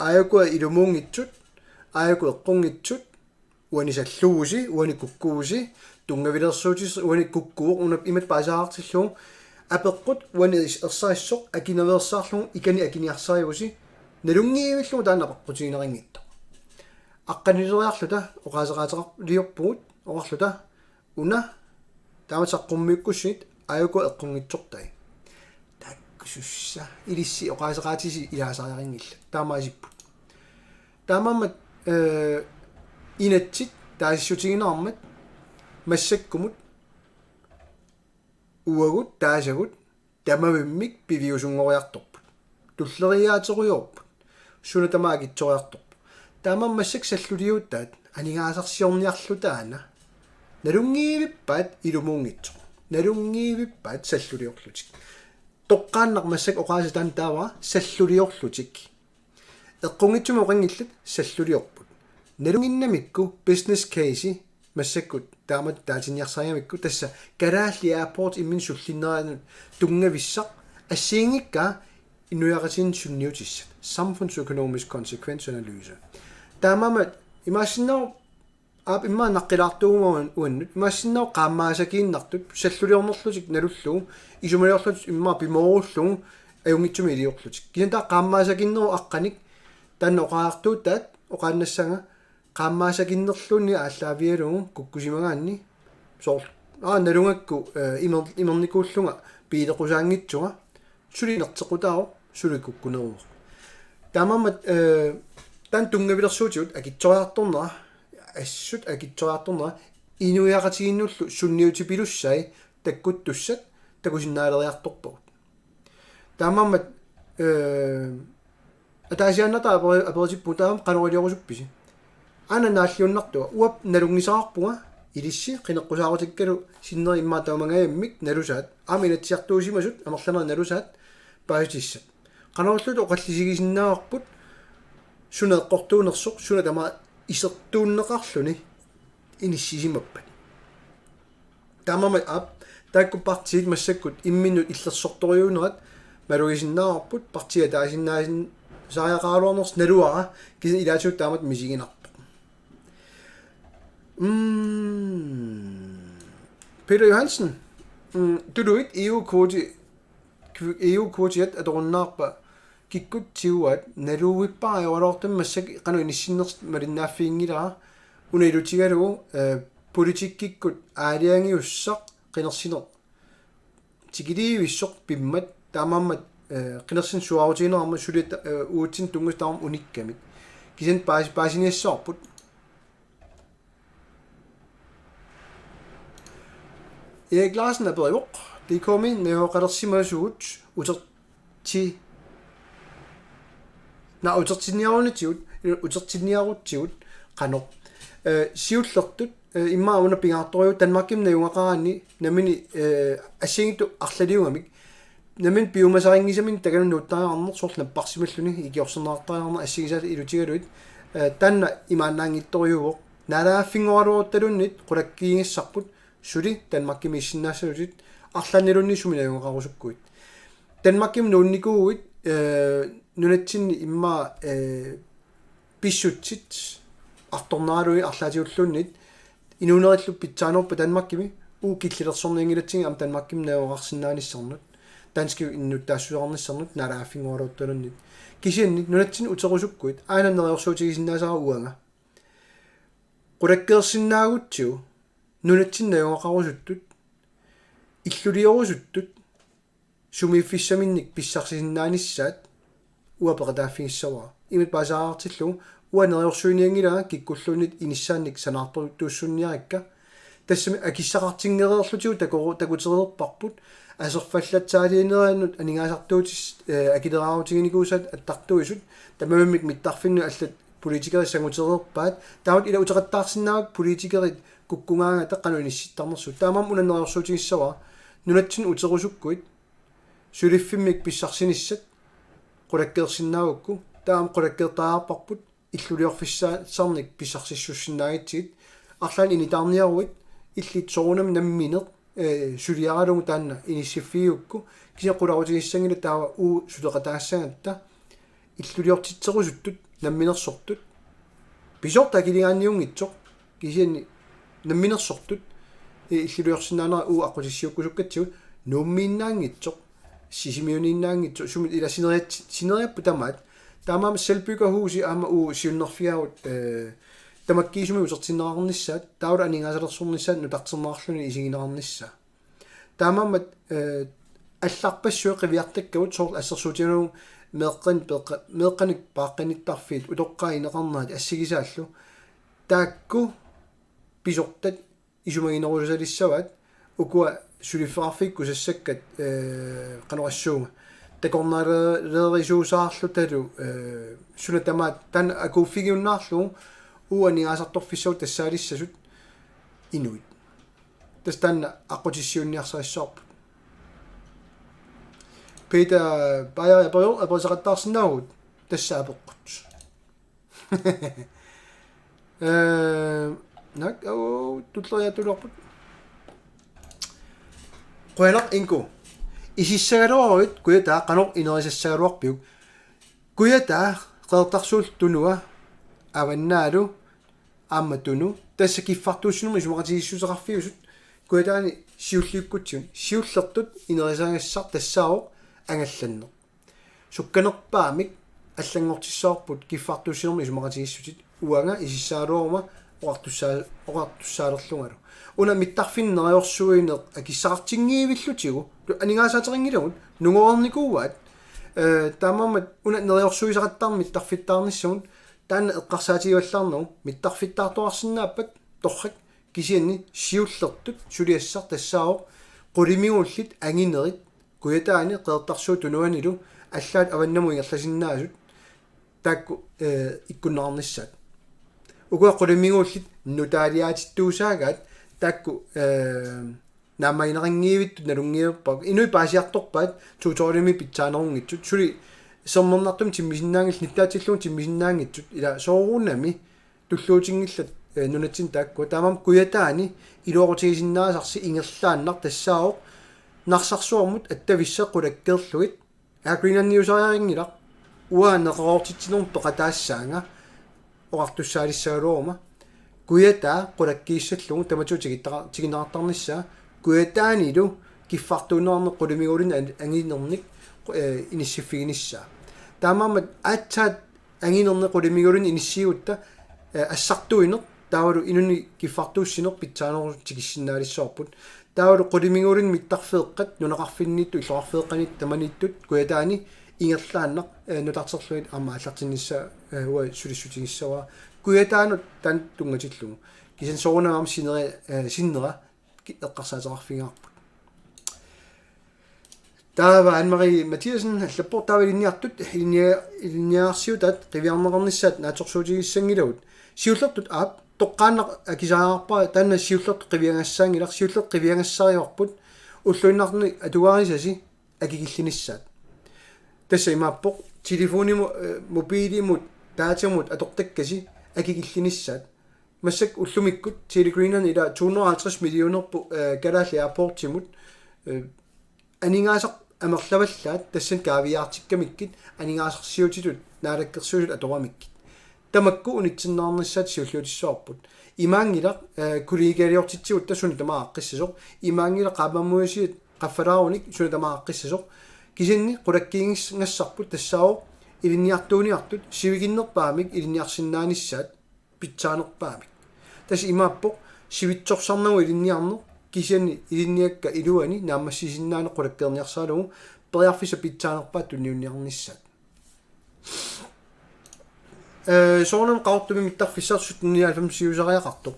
aayakua ilumuungitsut aayaku eqqungitsut uani salluusi uani kukkuusi tungavilersuutis uani kukkuuq unap imat paasaartillu apeqqut uani ersaissoq akinaversaarlugu ikani akiniarsariusi nalungiivillugu taannapaqqutiinerinngitto aqqanileriarluta oqaasaqaateqarliorpugut oqarluta una taamatsaqqummiukkussit aayaku eqqungitsortai taakkusussa ilissi oqaasaqaatisi ilaasariaringilla taamaasipput taamammat inatsit taasissutiginerarmat массаккумут уагут таасагут тамавиммик пивиусунгориарторпут туллериаатеруйорпут суна тамаагитсориарторпут таамам массак саллулиуттаат анигаасарсиорниарлутаана налунгиивиппаат илумуунгитсо налунгиивиппаат саллулиорлутик тоққааннақ массак оqaасатаан таава саллулиорлутик эққунгитсума оқангиллат саллулиорпут налунгиннамикку business case массаккут таамат таатинниарсариамикку тасса караалли airport иммин суллиннераанут тунгависсақ ассиингикка инуяратин сунниутиссат samfundsøkonomisk konsekvensanalyse таамамат имаасиннау аап имма наққилаартуумаан уаннут имаасиннау qaammaасакииннартут саллулиорнерлутик налуллугу исумалиорлут имма пимооруллугу аюнгитсуми илиорлутик кисан таа qaammaасакиннеру аққаник таанна оқаартуутаат оқааннассага qaammaasakиннерлуни ааллаавиалугу куккусимагаанни соор налунгакку имерникууллунга пиилеқусаангитсуга сулинертеқутао суликуккунеруо таамамат тан тунгавилерсуутиут акитсориарторнера ассут акитсориарторнера инуяратигиннуллу сунниутипилуссай таккуттуссат такусиннаалериарторпагут таамамат атаасианната аперитиппутаам канорилиорусупписи ана нааллиуннартуа уап налунгисаарпуга илисси qinеққусаарутиккалу синнери иммаа таумангаяммик налусаат ааминатсиартуусимасут амерланери налусаат паатиссат qanоруллут оқаллисигисиннаарпут сунеэққортуунерсоқ суна тама исертууннеқарлуни иниссисимаппат тамама ап таккупартиит массаккут имминут иллерсорториунерат малугисиннаарпут партия таасиннаасин сааяқаалуарнерс налуара киса илаатуут таамат мисигинар Peter Johansen, du ikke EU-kvotiet at rundarpa kikkut tiuat naluippa ayorortam massak qanu inissinnerst marinnaaffiingilaa unailutigalogu politikkikkut aaliangiussaq qinersiner tikiliivissoq pimmat taamammat qinersin suarutiinerarma sulit uutsin tungustaarm unikkamik kisan paasiniassaarput Erik Larsen er bedre jo. Det kom ind med at redaksimaasuut utertinniarutiut qano siullertut imma una pingaartoriu Danmarkim neungaqaani namini assingittu arlaliungamik namin piumasaringisamin takanunnuuttaajarner sornapparsimalluni ikiorsernaartaajarner assigisaat ilutigaluit tanna imaannaangittoriuvoq nalaaffingoraluuttalunnit qulakkiingiссarput suli Danmarkim issinnaassalutit арланнилунни суминагуақарусуккуит Danmarkim нуунникууит нунатсинни имма писсутсит арторнаалуи арлаатиуллуннит инуунериллу питсаанерпа Danmarkimi укиллилерсорнингилатсиги ам Danmarkim наавақарсинааниссарнут дански иннуттаассуарниссарнут налааффингуалутталуннит кисианнит нунатсин утерусуккуит аананнериорсуутигисиннаасара уанга qulakkeersinnaagutsiu nunatsin najuaqarusuttut иллулиорусуттут сумииффиссаминник писсарсисиннааnissaat уаператааффигиссаваа имит пасаартиллу уанериорсуиниангилаа киккуллунит иниссаанник санаартор туussунниарикка тассами акиссақартингереерлутиу такутерерпарпут асерфаллатсаалиинерааннут анигаасартуутис акилерааутигиникуусат аттартуисут тамамимик миттарфинну аллат политикери сангутерерпаат таамат ила утераттаарсинаавак политикерит kukkungaanga taqqanu inissittarnersu taamam unanneryorsuutigissawa nunatsin uterusukkuit suliffimik pissarsinissat qulakkeersinnaavukku taam qulakkeertaarparput illuliorfissaarnik pissarсиссуссинаагитсигит арлаан инитаарниаруит илlit soorunam nammineq suliaralugu taanna inissifiiukku kisiqularutigissangila taava uu suleqataassagatta illuliortitserusuttut namminersortut pisortakiligaanniungitsoq kisianni namminersortut illuliorsinnaanera uu aqusissiukkusukkatsigut nuummiinnaangitsoq sisimiuniinnaangitsoq sumit ila sineriappu tamaat taamaam selbyggerhusi aama uu siunnerfiarut tamakkiisumi usertinnerarnissaat taula aningasalersornissaat nutarternerarluni isiginerarnissa taamammat алларпассуи қивиартаккавут соорл ассерсуутиануу меэққаник пааққанитарфиит утоққаа инеқарнаат ассигисааллу таакку писортат исумагинерусалиссаваат укуа сулиффеқарфикку сассаккат қанорассуунга такорнaalерисуусаарлу талу сунатамаат тан акууффигиуннаарлу уанигаасарторфиссагут тассаалиссасут инуит тастанна аққутиссиунниарсариссаарпут Peter Bayer апосақаттаарсинаагут тассаапеққут нак тутлериатулорпут қуянақ инку исиссагалуаруит куятаа қанор инерисассагалуарпиук куятаа қеэртарсуул тунуа аваннаалу аамматуну тасса киффартууссунуми сумақатигиссусеқарфиусут куятаани сиуллиуккутсун сиуллертут инерисаагассар тассаавоқ ангалланнер сукканерпаамик аллангортиссаарпут киффартууссунерми сумақатигиссутит уанга исиссаалуарума оqartussaalерлунгалу уна миттарфиннериорсуинеқ акиссақартингиивиллутигу анигаасаатерингилагут нунгорникууаат таамамат уна нериорсуисақаттарми миттарфиттаарниссагут таана эққарсаатигиваллаарнеру миттарфиттаартуарсинааппат торрак кисианни сиуллертут сулиассар тассаавоқ qulimiullit anginerit kuyataani qeertarsuut tunuanilу аллаат аваннаму ингерласиннаасут таакку иккуннаарниссаат угуа qulimiullit нутаалиаатиттуусаагаат таакку наамаинерингиивитту налунгиерпак инуи паасиарторпаат туториами питсаанерунгитсут сули соммернартум тиммисиннаангил ниттаатиллуун тиммисиннаангитсут ила соорунами туллуутингиллат нунатсин таакку таамам куятаани илуорутигисиннаасарси ингерлааннар тассаавоқ нарсарсуармут аттависсеқулаккерлугит аакуинанниусариарингила уаанеқароортитсинерм пеқатаассаанга оqartussaalissagaluuma kuyataa qulakkiissallугу таматуутигиттара тигинеқартарнissaa kuятаанилу киффартуунерне qulimiulin ангинерник иниссиффигинissaa таамаамат аатсаат ангинерне qulimiulin иниссиутта ассартуинер таавалу инуни киффартууссинер питсаанеру тигиссиннаалиссоорпут таавалу qulimiulin миттарфеэққат нунеқарфиннитту иллоқарфеэққанит таманиттут kuятаани ингерлааннақ нутартерлуит аама аллартиннissaa уа сулиссутигиссава kuятаанут тан тунгатиллугу кисен соорунамам синнера эққарсаатерарфигаарпут таава Anne-Marie Mathiasen аллаппортаавилинниартут илинниаарсиутат қивиарнеқарниссаат нааторсуутигиссангилагут сиуллертут аап тоққааннақ акисаарпаа таанна сиуллерт қивиангассаангилар сиуллерт қивиангассариорпут уллуиннарни атуарисаси акигиллиниссаат тасса имааппоқ телефониму мобилимут таатамут атортаккаси акигиллиниссаат массак уллумиккут телегринан ила 250 миллионерпу галаалли ааппортимут анингаасақ амерлаваллаат тассан каавиаартиккамиккит анингаасарсиутитут наалаккерсуусут аторамиккит тамакку унитсиннаарниссаат сиуллуутиссуарпут имаангила кулигалиортитсигут тассуни тамааққиссасоқ имаангила qaamammuisiit qaffalaarunik суни тамааққиссасоқ кисинни qulakkiingisngassarput тассаавоқ илинниартууниартут сивигиннерпаамик илинниарсиннаанissaат питсаанерпаамик тас имааппоқ сивитсорсарнагу илинниарнер кисианни илинниакка илуани наамассисиннаане qulakkeerniarсаалагу периарфиса питсаанерпаат тунниунниарниссаат соонам qaortumi mittарфиссаарсут 95 сиусариақартоқ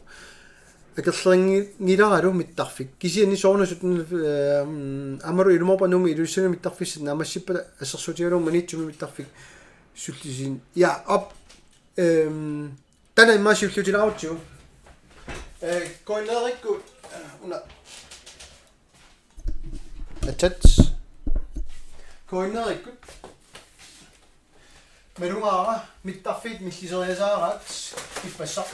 акерлерингиларалу миттарфик кисианни соорнасут амару илуморпануми илуссани миттарфиссат наамассиппа ассерсутигалуу манитсуми миттарфик суллисин я оп тана иммаасиуллутиларуутсигу Går ned rigtig under tæt. Går ned rigtig. Men du har mit der fedt mit lige så jeg så ret i pasok.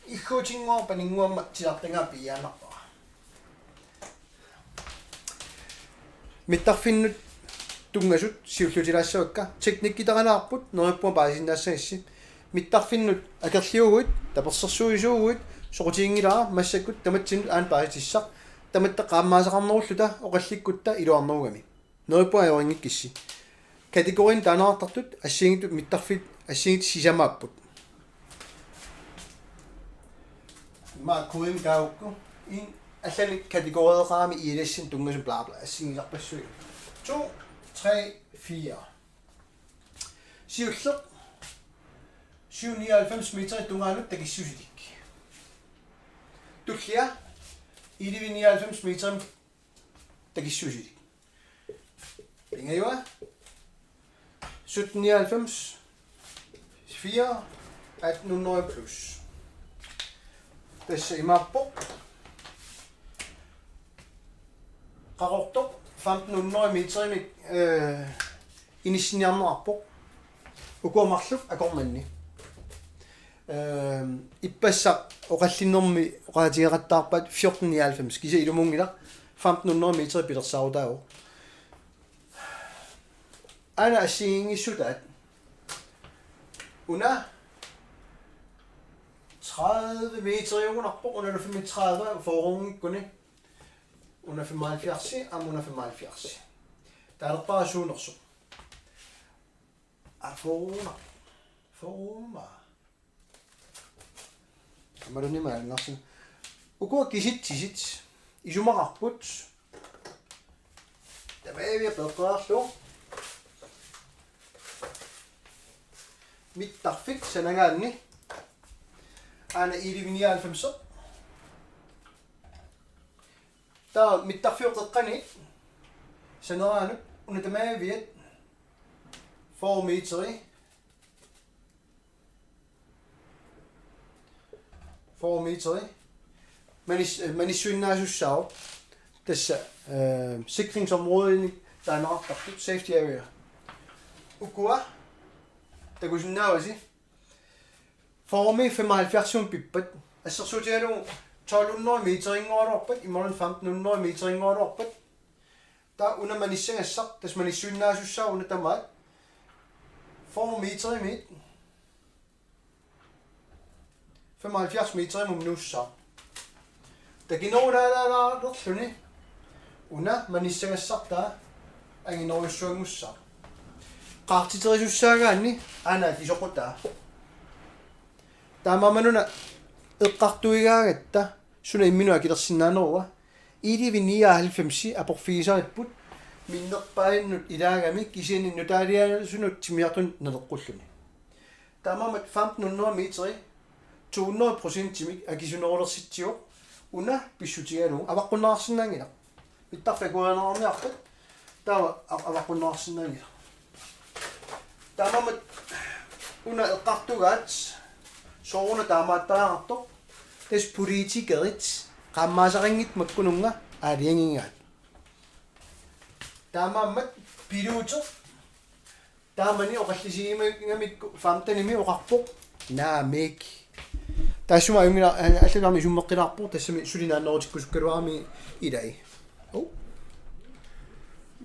I coaching mo pa ningo matchap nga piano. Mit der find tungasut siullutilaassakka teknikkitaqanaarput nerippuan paasinnaassagissip mittарфиннут акерлиугут таперсерсуисуугут соqutiingilaa массаккут таматсинут аан пааситиссақ таматта qaammaasaqarnerulluta oqallikkutta илуарнеругами nerippuan аёрингиккисси категорин танаартартут ассигитут миттарфит ассигит сисамааппут ма куим гаукку ин аллани категориеқарами иилассин тунгасу бла бла ассигиларпассуи 2 3 4 siulleq 97 meter tungaanut takissusitik tullia 99 meter takissusitik ingayua 1799 4 1800 plus tässä imappo qarortoq 1500 meter inissinniarnerarpoq ukuamarluk akormanni ippassaq oqallinnermi oqaatigeqattaarpat 1499 kisa ilumungila 1500 meter pilersaarutaa ana assiingissutaat una 30 meter junarpoq una 35 forungikkuni una 75 am una 75 taalerparasuunersuq foruma amaluni maalngarsin ukua kisittisit isumaqarput tamaavia peqqaarlu mittarfik sanangaanni ana 99 taa mittarfiuqeqqani saneraanut unatamaviat 4 meteri 4 meteri manissuinnaasussaaru tassa sikringsområdet taanaqartartut safety area ukua takusinnaavasi formi 75 pippat assersuutialu 1200 meteringoororpat imorun 1500 meteringoororpat ta una manissangassaq tas manissuinnaasussaaru una tamaat 4 meter i midt 75 meter i mumnussaa takinoodaalaalaarlerluni una manissangassartaa anginorussuangussaa qaartiterisussaaгаанни ana tisoqutaa taamamanuna eqqartuigaagatta suna imminua kilersinnaanерua 99 aporfiisaripput minnerpaaginnut ilaagami kisiinninnu taaliaasunut timiartun neleqqulluni taamamat 1500 meteri 200% timik akisunerulersittiuq una pissutigalu avaqqunnaarsinnaangila mittarfakuanerarniarpat taava avaqqunnaarsinnaangila taamamat una eqqartugaat sooruna taamaattaraartoq tas politikerit qaammaasaqangit makkununga aaliangingaat taamammat piluuter taamani oqallisigimagamikku famtanimi oqarpoq naamik tassuma yungila allalami summeqqilaarpoq tassami sulinaannerutikkusukkaluarami ilai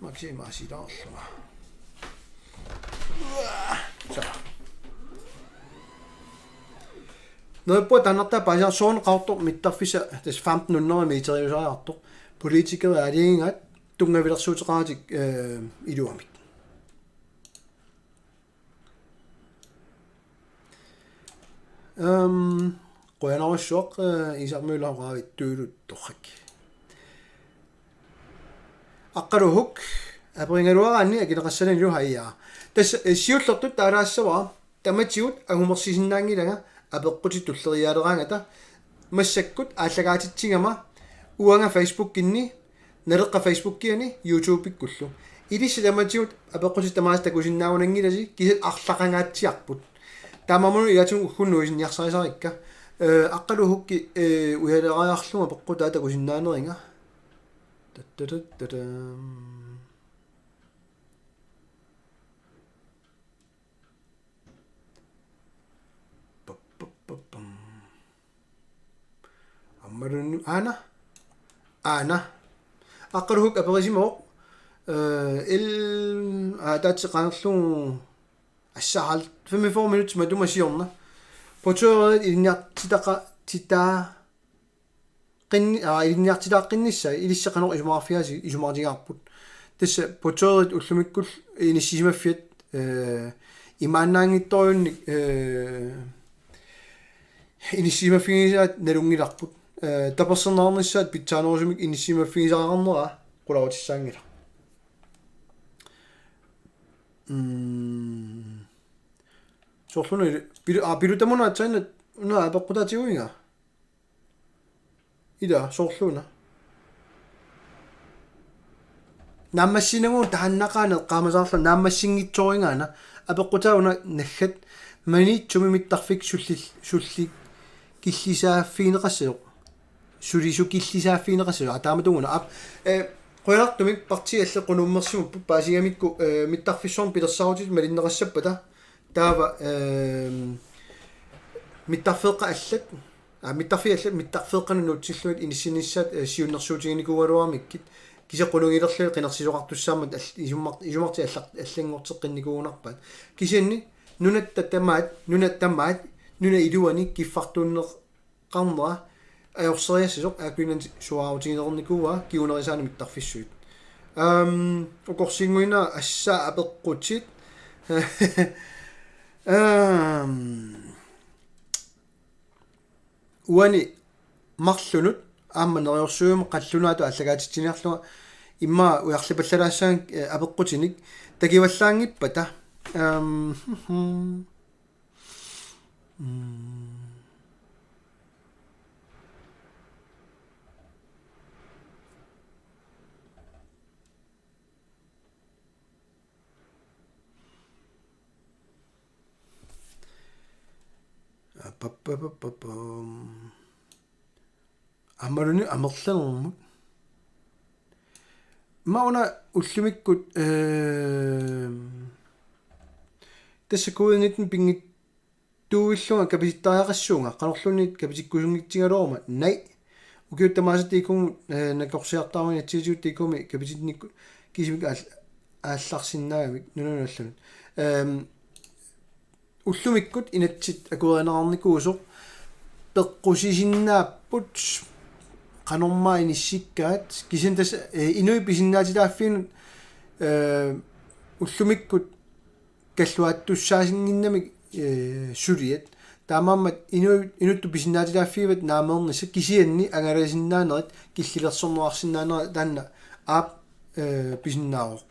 maksimaasilaarluma så nerippuat tannertaa paasiar soonqaartoq mittarfisa tas 1500 meter iusariartoq politikere aaligingaat tungavilersuuteqaatik iluamik qoyanarussuaq isarmuulaaqaavit tuulut torrak aqqaluhuk apringaluaraanni akileqassalan ilu hayyaa tas siullertut taalaassavaa tamatigut agumersisinnaangilaga apeqquti tulleriaaleraangata massakkut aallagaatitsigama uanga facebookinni naleqqa facebookiani youtube-ikkullu ilissa tamatigut apeqquti tamaas takusinnaunangilasi kisat arlaqangaatsiarput таамамуну иатун хуннуисинниарсарисарикка аққалу хукки уялерариарлунга пеққутаа такусиннаанеринга таттататтам паппаппам аммарун ана аққалу хук аперисимоо таатсеқаарлу ассаал 45 minutes матумасиорна потуерит илинниартитақа титаа qinni iliniartilaaqqinnissa ilisseqanor isumаарfiasi isumаарtigaarput tassa potoorit ullumikkull inissisimaffiat imaannaangittoriunnik inissisimaffigisaat nalungilarput tapersernaarnissaat pitsaanorisumik inissisimaffigisaqarnera qularutissaangila sorlunu pilutamuna atsainat una apeqqutatiuinga ida sorluna наммассинагуу тааннақаанеэ qaamasaarla нааммассингитсорингана апеққутауна наггат манитсуми миттарфик сулли киллисааффигинеқассалу сулису киллисааффигинеқассалу атааматугуна ап qoyartumik partialle qunummersimuppu paasigamikku mittarfissorm pilersaarutit malinneqassappa taava mittarfeeqqa allat mittarfiallat mittarfeeqqanu nuutsilluit inissinissaat siunnersuutiginikugaluarmikkit кисеқулугилерлу қинерсисоқартуссаамат исумарти аллангортеққинникуунарпат кисианни нунаттамаат нуна илуани киффартууннеқарнера аёрсериассисоқ аакуинан суаарутигинерникуа киунерисаани миттарфиссуит укорсингуина ассаа апеққутит уани марлунут аамманериорсуум қаллунаату аллагаатитсиниарлуга имма уярлипаллалаассаан апеққутиник такиваллаангиппата аммаруни амерланермут мауна уллумиккут тассакуингитн пингит туиллунга каписиттариақассуунга канорлунит каписиккусунгитсигалоорма най укиуттамаасатикум накорсиартаармани атсиутикуми каписитникку кисимик аалларсинаагамик нунаналлунут уллумиккут инатсит акурианаарникуусоқ пеққусисиннааппут канормаа иниссиккаат кисинтас инуи писиннаатилааффиинут уллумиккут каллуааттуссаасингиннамик сулиат таамааммат инутту писиннаатилааффииват наамернисса кисианни ангаласиннаанерит киллилерсорнуарсиннаанера таанна аап писиннаароқ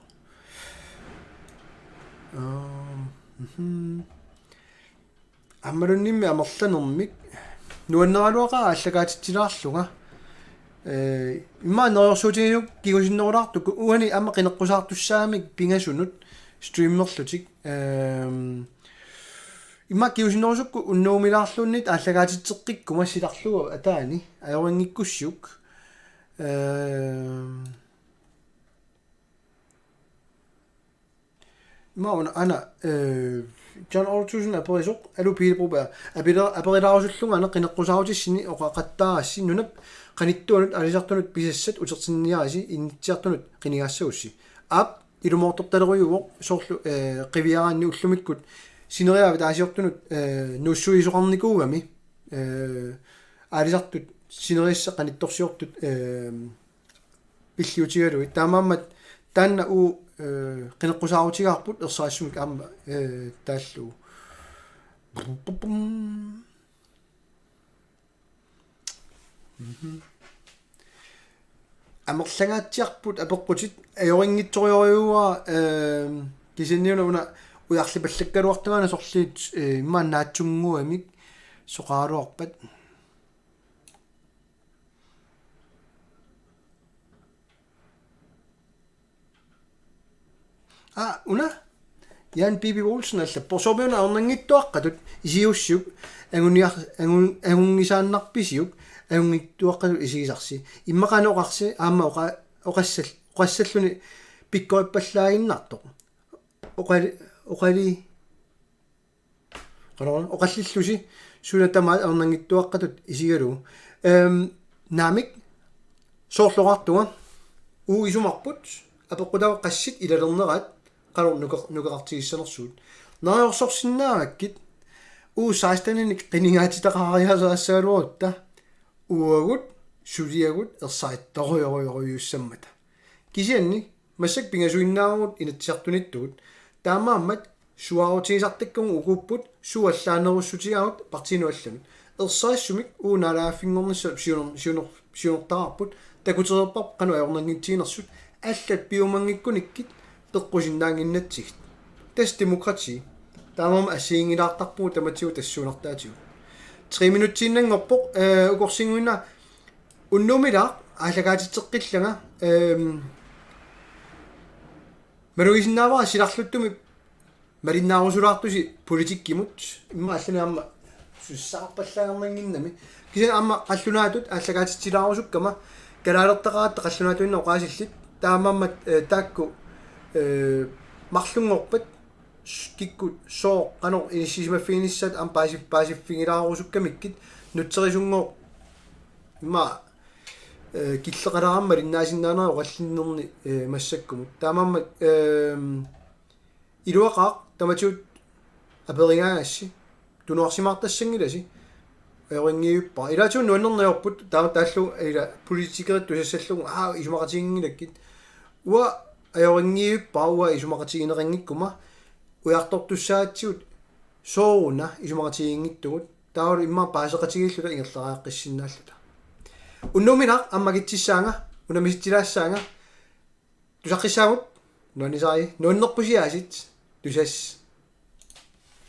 аммаруннимми амерланермик нуаннералуаqa аллагаатитсилаарлунга имма нерсуутигинук кигусиннерулаартук уани амма qinеққусаартуссаамик пингасунут стриммерлутик имма кигусиннерусукку уннуумилаарлуннит аллагаатитсеққиккума силарлуга атаани аёрингиккуссук имма ана John Ortusen aperisok alu piilipruba aperilaarusуллунгана qinеққусаарутиссини оқақаттаарасси нунап qanittuanut alisartunut pisasat utertinniarisi innitsiartunut qinigaassagussi aap ilumortortalerujuuq soorlu qiviaraanni ullumikкут sineriaavit aasiortunut nuussuisoqarnikuugami alisartut sineriissa qanittorsiortut pilliutigaluit taamaammat taanna uu qinеққусаарутигаарпут ерсаассумик аама тааллу амерлангаатсиарпут апеққутит аёрингитсориориуа кисинниуна уна уярлипаллаккалуартугаана сорлиит иммаан наатсунгуамик соқаалуарпат una Jan Bibi Olsen alla porsomiun aornangittuaqqatut isiussiuk angungisaannarpisiuk angungittuaqqatut isigisarsi immaqanoqarsi aamma oqassalluni pikkoippallaaginnartoq oqali oqallillusi sunatamaat aornangittuaqqatut isigalu naamik soorloqartuga isumarput apeqqutawa qassit ilalernerat qalor nuqaqartigissanersuut naajorsorsinnaamakkit 16-ник qinigaatitaqariasaassaaluorutta uagut suliagut ersaittoruyoruyorujuussammata kisianni massak pingasuinnaarugut inatsiartunittugut taamaammat suarutigisartakkugu ukupput suallaanerussutigagut partinuallanut ersaassumik uunaalaaffingornissa siunertararput takutererpar qanu ajornangitsiginersut аллат пиумангиккуниккит теққусиннаангиннатсигит тас демократи таамам асиингилаартарпугу таматигу тассуунартаатигу 3 минутсииннангорпоқ укорсингуина уннумилаа ааллагаатитеққиллага маруисиннаавара силарлуттуми малиннаарусулаартуси политиккимут имма алланаамма суссаарпаллаагернангиннами кисан аама қаллунаатут ааллагаатитилаарусуккама галаалертақаратта қаллунаатуинна оқаасиллит таамаммат таакку марлунгорпат киккут соо qanor inissisimafiinissat am paasiffiнгилаарусуккамиккит нутсерисунгоо има киллеқаларамма линнаасиннаанера оқаллиннерни массаккумут таамаммат илуақаа таматиут аперигаагасси тунуарсимаартассангиласи эрингиуппа илаатун нуаннерниорпут тааллу ила политикерит тусассаллугу исумақатигингилаккит уа эрингиуппа уа исумақатигинерингиккума уяртортуссаатсиут сооруна исумақатигингиттугут таавал имма паасеқатигиллута ингерларааққиссиннааллута уннуминақ аммагитсисаанга унамиситилаассаанга тусаққиссаагут нуанисааи нуаннерпусиаасит тусас